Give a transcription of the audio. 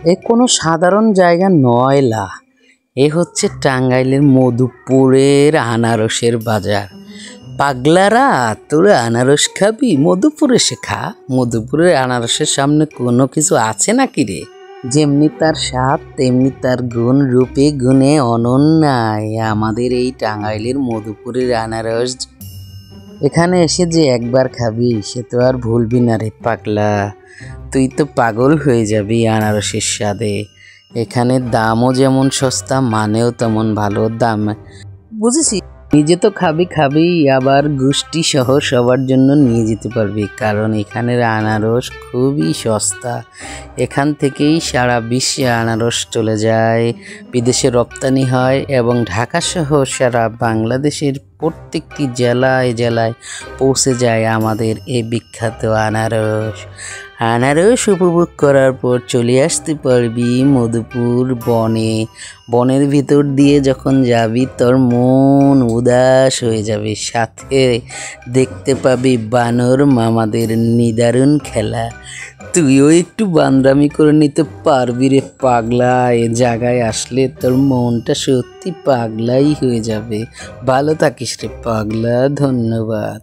এ কোনো সাধারণ জায়গা নয় লা, এ হচ্ছে টাঙ্গাইলের মধুপুরের আনারসের বাজার। পাগলারা, তোরা আনারস খাবি? মধুপুরে এসে খা। মধুপুরের আনারসের সামনে কোনো কিছু আছে নাকি রে? যেমনি তার স্বাদ তেমনি তার গুণ, রূপে গুণে অনন্যায় আমাদের এই টাঙ্গাইলের মধুপুরের আনারস। এখানে এসে যে একবার খাবি সে তো আর ভুলবি না রে পাগলা। তুই তো পাগল হয়ে যাবি আনারসের স্বাদে। এখানে দামও যেমন সস্তা, মানেও তেমন ভালো। দাম বুঝেছি, নিজে তো খাবি খাবি, আবার গোষ্ঠী সহ সবার জন্য নিয়ে যেতে পারবি, কারণ এখানের আনারস খুবই সস্তা। এখান থেকেই সারা বিশ্বে আনারস চলে যায়, বিদেশে রপ্তানি হয় এবং ঢাকা সহ সারা বাংলাদেশের প্রত্যেকটি জেলায় জেলায় পৌঁছে যায় আমাদের এই বিখ্যাত আনারস। আনারস উপভোগ করার পর চলে আসতে পারবি মধুপুর বনে। বনের ভিতর দিয়ে যখন যাবি তোর মন উদাস হয়ে যাবে, সাথে দেখতে পাবি বানর মামাদের নিদারুণ খেলা। তুইও একটু বান্দরামি করে নিতে পারবি রে পাগলা। এ জায়গায় আসলে তোর মনটা সত্যি পাগলাই হয়ে যাবে। ভালো থাকিস রে পাগলা, ধন্যবাদ।